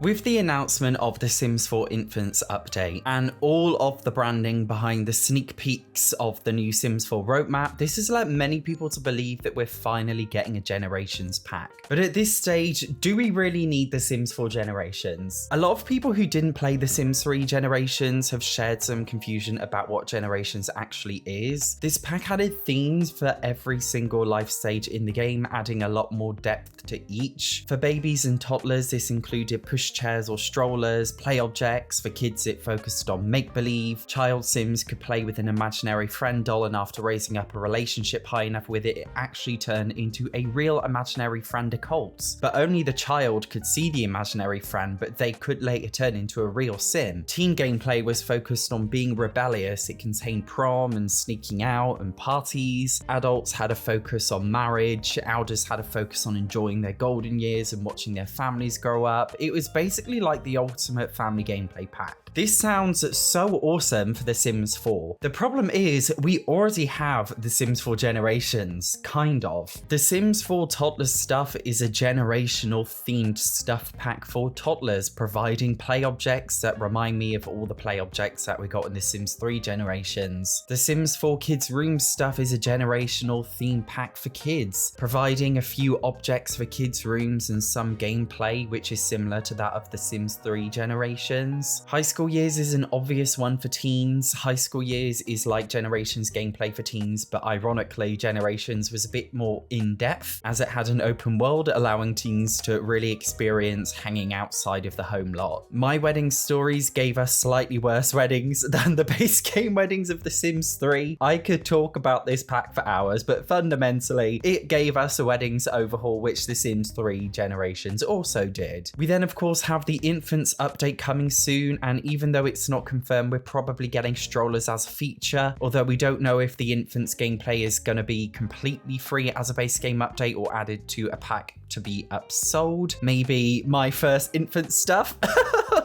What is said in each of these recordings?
With the announcement of the Sims 4 Infants update and all of the branding behind the sneak peeks of the new Sims 4 roadmap, this has led many people to believe that we're finally getting a Generations pack. But at this stage, do we really need the Sims 4 Generations? A lot of people who didn't play the Sims 3 Generations have shared some confusion about what Generations actually is. This pack added themes for every single life stage in the game, adding a lot more depth to each. For babies and toddlers, this included push chairs or strollers, play objects. For kids, it focused on make-believe. Child Sims could play with an imaginary friend doll, and after raising up a relationship high enough with it, it actually turned into a real imaginary friend occult. But only the child could see the imaginary friend, but they could later turn into a real Sim. Teen gameplay was focused on being rebellious. It contained prom and sneaking out and parties. Adults had a focus on marriage. Elders had a focus on enjoying their golden years and watching their families grow up. It was basically like the ultimate family gameplay pack. This sounds so awesome for The Sims 4. The problem is we already have The Sims 4 Generations, kind of. The Sims 4 Toddlers stuff is a generational themed stuff pack for toddlers, providing play objects that remind me of all the play objects that we got in The Sims 3 Generations. The Sims 4 Kids Room stuff is a generational theme pack for kids, providing a few objects for kids' rooms and some gameplay which is similar to that of The Sims 3 Generations. High School Years is an obvious one for teens. High School Years is like Generations gameplay for teens, but ironically Generations was a bit more in-depth as it had an open world allowing teens to really experience hanging outside of the home lot. My Wedding Stories gave us slightly worse weddings than the base game weddings of The Sims 3. I could talk about this pack for hours, but fundamentally it gave us a weddings overhaul, which The Sims 3 Generations also did. We then of course have the Infants update coming soon, and even though it's not confirmed, we're probably getting strollers as a feature, although we don't know if the Infants gameplay is going to be completely free as a base game update or added to a pack to be upsold. Maybe my first infant stuff.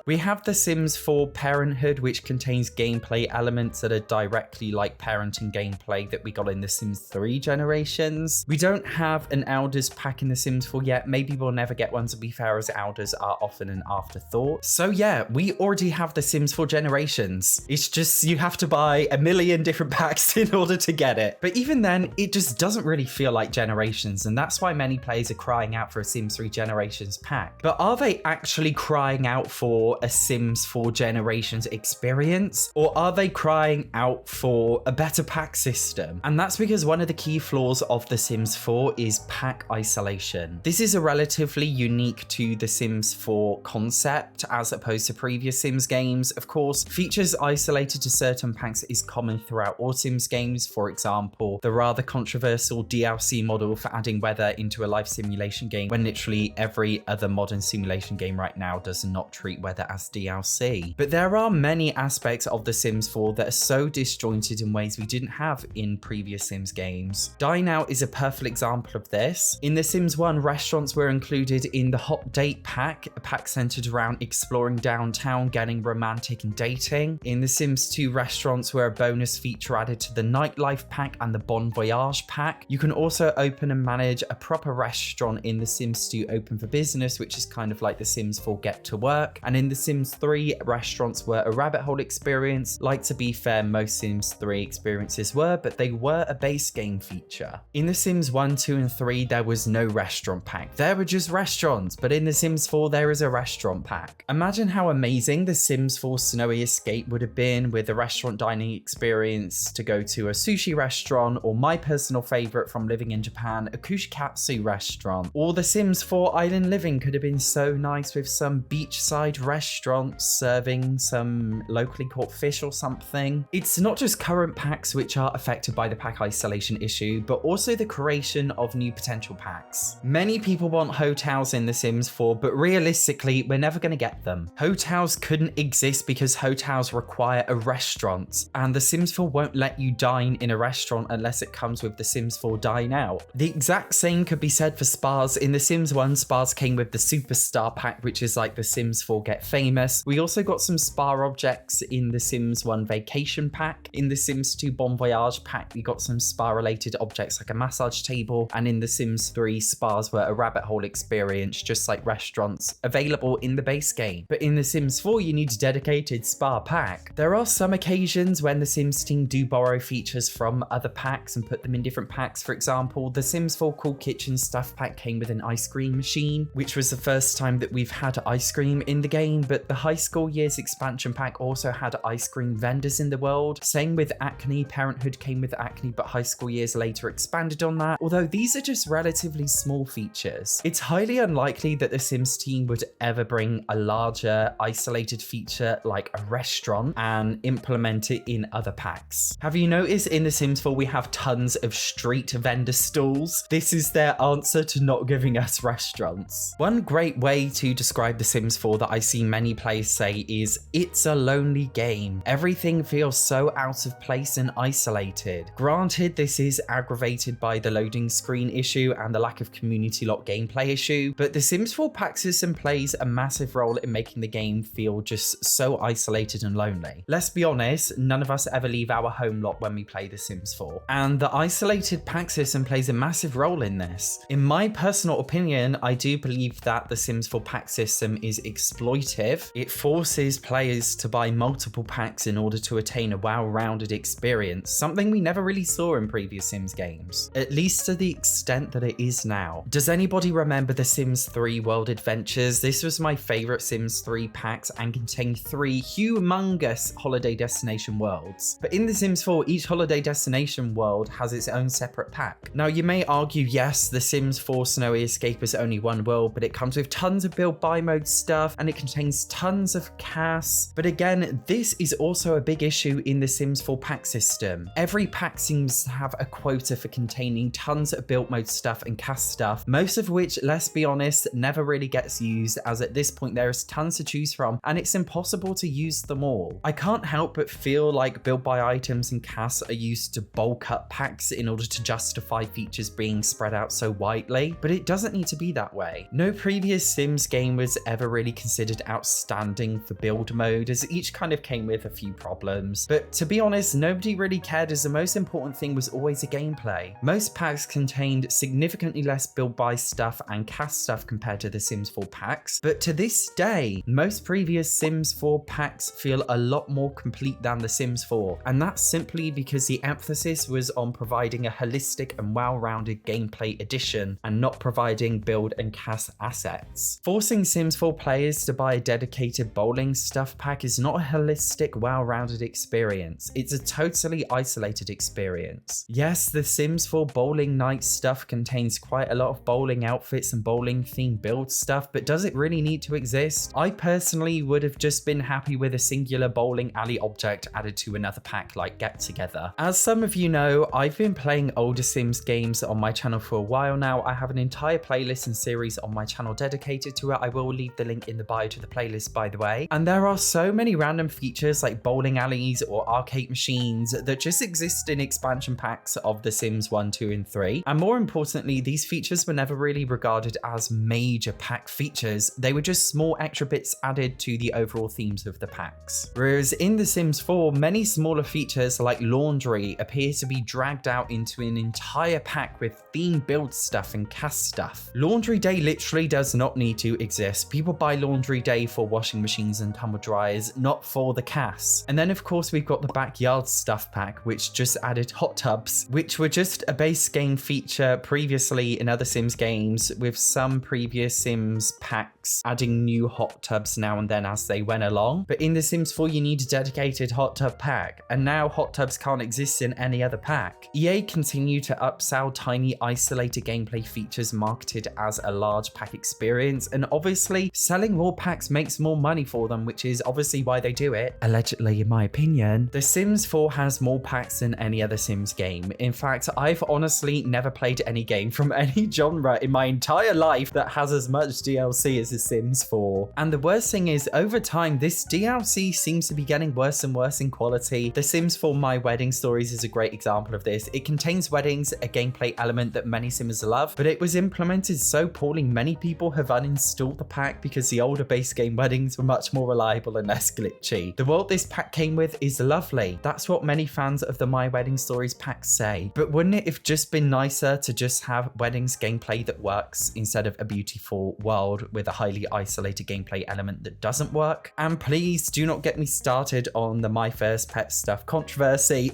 We have The Sims 4 Parenthood, which contains gameplay elements that are directly like parenting gameplay that we got in The Sims 3 Generations. We don't have an Elders pack in The Sims 4 yet. Maybe we'll never get one, to be fair, as Elders are often an afterthought. So yeah, we already have The Sims 4 Generations. It's just you have to buy a million different packs in order to get it. But even then, it just doesn't really feel like Generations, and that's why many players are crying out for a Sims 3 Generations pack. But are they actually crying out for a Sims 4 Generations experience, or are they crying out for a better pack system? And that's because one of the key flaws of The Sims 4 is pack isolation. This is a relatively unique to The Sims 4 concept as opposed to previous Sims games. Of course, features isolated to certain packs is common throughout all Sims games. For example, the rather controversial DLC model for adding weather into a life simulation game, when literally every other modern simulation game right now does not treat weather as DLC. But there are many aspects of The Sims 4 that are so disjointed in ways we didn't have in previous Sims games. Dine Out is a perfect example of this. In The Sims 1, restaurants were included in the Hot Date pack, a pack centered around exploring downtown, getting romantic and dating. In The Sims 2, restaurants were a bonus feature added to the Nightlife pack and the Bon Voyage pack. You can also open and manage a proper restaurant in The Sims 2 Open for Business, which is kind of like The Sims 4 Get to Work. And in The Sims 3, restaurants were a rabbit hole experience. Like, to be fair, most Sims 3 experiences were, but they were a base game feature. In The Sims 1, 2, and 3, there was no restaurant pack. There were just restaurants, but in The Sims 4, there is a restaurant pack. Imagine how amazing The Sims 4 Snowy Escape would have been with a restaurant dining experience to go to a sushi restaurant, or my personal favorite from living in Japan, a kushikatsu restaurant. Or The Sims 4 Island Living could have been so nice with some beachside restaurants serving some locally caught fish or something. It's not just current packs which are affected by the pack isolation issue, but also the creation of new potential packs. Many people want hotels in The Sims 4, but realistically, we're never going to get them. Hotels couldn't exist because hotels require a restaurant, and The Sims 4 won't let you dine in a restaurant unless it comes with The Sims 4 Dine Out. The exact same could be said for spas. In The Sims 1, spas came with the Superstar pack, which is like The Sims 4 Get famous. We also got some spa objects in the Sims 1 Vacation Pack. In the Sims 2 Bon Voyage Pack, we got some spa-related objects like a massage table, and in the Sims 3, spas were a rabbit hole experience, just like restaurants, available in the base game. But in the Sims 4, you need a dedicated spa pack. There are some occasions when the Sims team do borrow features from other packs and put them in different packs. For example, the Sims 4 Cool Kitchen Stuff Pack came with an ice cream machine, which was the first time that we've had ice cream in the game, but the High School Years expansion pack also had ice cream vendors in the world. Same with Acne. Parenthood came with Acne, but High School Years later expanded on that, although these are just relatively small features. It's highly unlikely that the Sims team would ever bring a larger isolated feature like a restaurant and implement it in other packs. Have you noticed in The Sims 4 we have tons of street vendor stalls? This is their answer to not giving us restaurants. One great way to describe The Sims 4 that I see many players say is, it's a lonely game. Everything feels so out of place and isolated. Granted, this is aggravated by the loading screen issue and the lack of community lock gameplay issue, but The Sims 4 pack system plays a massive role in making the game feel just so isolated and lonely. Let's be honest, none of us ever leave our home lot when we play The Sims 4, and the isolated pack system plays a massive role in this. In my personal opinion, I do believe that The Sims 4 pack system is exploitive. It forces players to buy multiple packs in order to attain a well-rounded experience, something we never really saw in previous Sims games, at least to the extent that it is now. Does anybody remember The Sims 3 World Adventures? This was my favorite Sims 3 packs and contained 3 humongous holiday destination worlds. But in The Sims 4, each holiday destination world has its own separate pack. Now you may argue, yes, The Sims 4 Snowy Escape is only one world, but it comes with tons of build buy mode stuff and it contains tons of CAS. But again, this is also a big issue in The Sims 4 pack system. Every pack seems to have a quota for containing tons of build mode stuff and CAS stuff, most of which, let's be honest, never really gets used, as at this point there is tons to choose from and it's impossible to use them all. I can't help but feel like build buy items and CAS are used to bulk up packs in order to justify features being spread out so widely, but it doesn't need to be that way. No previous Sims game was ever really considered outstanding for build mode, as each kind of came with a few problems, but to be honest, nobody really cared, as the most important thing was always the gameplay. Most packs contained significantly less build buy stuff and CAS stuff compared to the Sims 4 packs, but to this day, most previous Sims 4 packs feel a lot more complete than the Sims 4, and that's simply because the emphasis was on providing a holistic and well-rounded gameplay addition and not providing build and CAS assets. Forcing Sims 4 players to buy a dedicated bowling stuff pack is not a holistic, well-rounded experience. It's a totally isolated experience. Yes, the Sims 4 bowling night stuff contains quite a lot of bowling outfits and bowling themed build stuff, but does it really need to exist? I personally would have just been happy with a singular bowling alley object added to another pack like Get Together. As some of you know, I've been playing older Sims games on my channel for a while now. I have an entire playlist and series on my channel dedicated to it. I will leave the link in the bio to the playlist, by the way. And there are so many random features like bowling alleys or arcade machines that just exist in expansion packs of The Sims 1, 2, and 3. And more importantly, these features were never really regarded as major pack features. They were just small extra bits added to the overall themes of the packs. Whereas in The Sims 4, many smaller features like laundry appear to be dragged out into an entire pack with theme build stuff and CAS stuff. Laundry day literally does not need to exist. People buy laundry day for washing machines and tumble dryers, not for the CAS. And then of course we've got the backyard stuff pack, which just added hot tubs, which were just a base game feature previously in other Sims games, with some previous Sims packs adding new hot tubs now and then as they went along. But in The Sims 4 you need a dedicated hot tub pack, and now hot tubs can't exist in any other pack. EA continue to upsell tiny isolated gameplay features marketed as a large pack experience, and obviously selling more packs makes more money for them, which is obviously why they do it. Allegedly, in my opinion. The Sims 4 has more packs than any other Sims game. In fact, I've honestly never played any game from any genre in my entire life that has as much DLC as The The Sims 4. And the worst thing is, over time, this DLC seems to be getting worse and worse in quality. The Sims 4 My Wedding Stories is a great example of this. It contains weddings, a gameplay element that many Simmers love, but it was implemented so poorly many people have uninstalled the pack because the older base game weddings were much more reliable and less glitchy. The world this pack came with is lovely. That's what many fans of the My Wedding Stories pack say. But wouldn't it have just been nicer to just have weddings gameplay that works instead of a beautiful world with a highly isolated gameplay element that doesn't work? And please do not get me started on the My First Pet stuff controversy.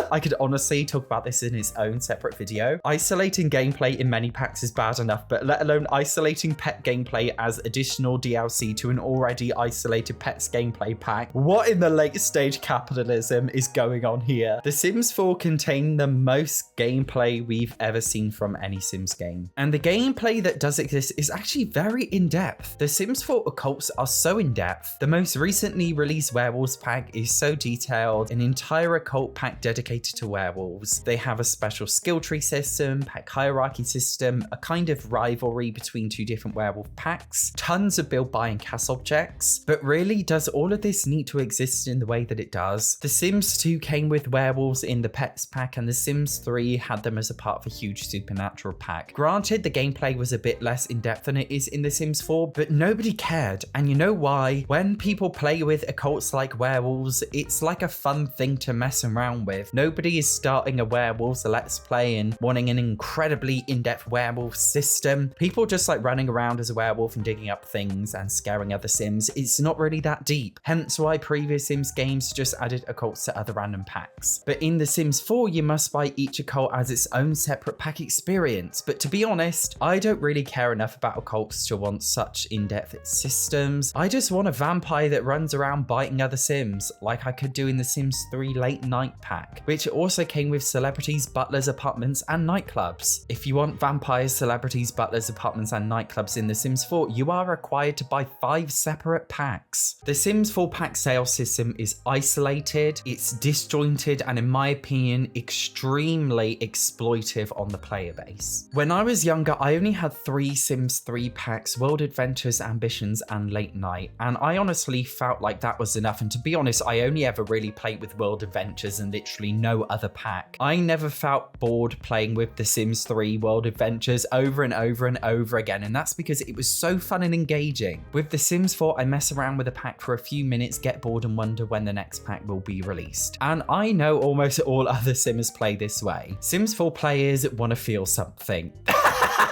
I could honestly talk about this in its own separate video. Isolating gameplay in many packs is bad enough, but let alone isolating pet gameplay as additional DLC to an already isolated pets gameplay pack. What in the late stage capitalism is going on here? The Sims 4 contain the most gameplay we've ever seen from any Sims game. And the gameplay that does exist is actually very in-depth. The Sims 4 occults are so in-depth. The most recently released Werewolves pack is so detailed, an entire occult pack dedicated to werewolves. They have a special skill tree system, pack hierarchy system, a kind of rivalry between two different werewolf packs, tons of build, buy, and cast objects. But really, does all of this need to exist in the way that it does? The Sims 2 came with werewolves in the pets pack, and The Sims 3 had them as a part of a huge supernatural pack. Granted, the gameplay was a bit less in-depth than it is in The Sims 4, but nobody cared. And you know why? When people play with occults like werewolves, it's like a fun thing to mess around with. Nobody is starting a werewolves let's play and wanting an incredibly in-depth werewolf system. People just like running around as a werewolf and digging up things and scaring other Sims. It's not really that deep. Hence why previous Sims games just added occults to other random packs. But in The Sims 4, you must buy each occult as its own separate pack experience. But to be honest, I don't really care enough about occults to want such in-depth systems. I just want a vampire that runs around biting other Sims, like I could do in The Sims 3 Late Night pack, which also came with celebrities, butlers, apartments, and nightclubs. If you want vampires, celebrities, butlers, apartments, and nightclubs in The Sims 4, you are required to buy 5 separate packs. The Sims 4 pack sales system is isolated, it's disjointed, and in my opinion, extremely exploitive on the player base. When I was younger, I only had 3 Sims 3 packs, World Adventures, Ambitions, and Late Night, and I honestly felt like that was enough. And to be honest, I only ever really played with World Adventures and literally no other pack. I never felt bored playing with The Sims 3 World Adventures over and over and over again, and that's because it was so fun and engaging. With The Sims 4, I mess around with a pack for a few minutes, get bored, and wonder when the next pack will be released. And I know almost all other Simmers play this way. Sims 4 players want to feel something.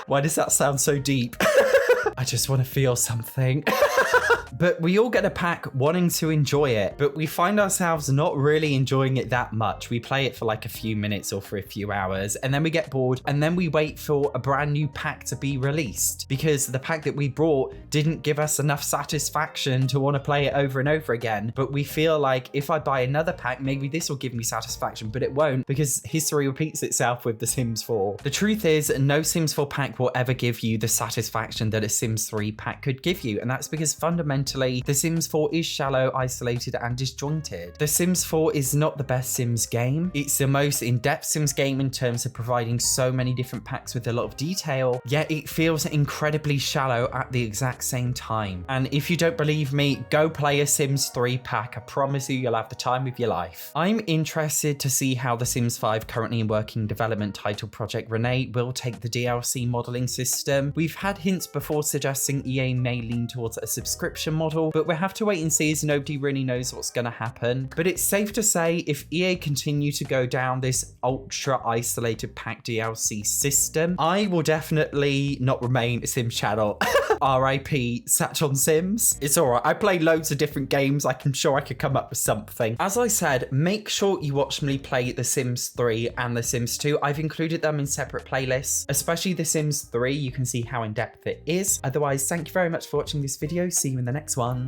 Why does that sound so deep? I just want to feel something. But we all get a pack wanting to enjoy it, but we find ourselves not really enjoying it that much. We play it for like a few minutes or for a few hours, and then we get bored, and then we wait for a brand new pack to be released because the pack that we brought didn't give us enough satisfaction to want to play it over and over again. But we feel like if I buy another pack, maybe this will give me satisfaction, but it won't, because history repeats itself with The Sims 4. The truth is, no Sims 4 pack will ever give you the satisfaction that a Sims 3 pack could give you, and that's because fundamentally The Sims 4 is shallow, isolated, and disjointed. The Sims 4 is not the best Sims game. It's the most in-depth Sims game in terms of providing so many different packs with a lot of detail, yet it feels incredibly shallow at the exact same time. And if you don't believe me, go play a Sims 3 pack. I promise you, you'll have the time of your life. I'm interested to see how The Sims 5, currently in working development, titled Project Renee, will take the DLC modeling system. We've had hints before suggesting EA may lean towards a subscription model, but we'll have to wait and see as nobody really knows what's going to happen. But it's safe to say if EA continue to go down this ultra isolated pack DLC system, I will definitely not remain a Sims channel. RIP Satch on Sims. It's alright, I play loads of different games. I'm sure I could come up with something. As I said, make sure you watch me play The Sims 3 and The Sims 2. I've included them in separate playlists, especially The Sims 3. You can see how in depth it is. Otherwise, thank you very much for watching this video. See you in the next one.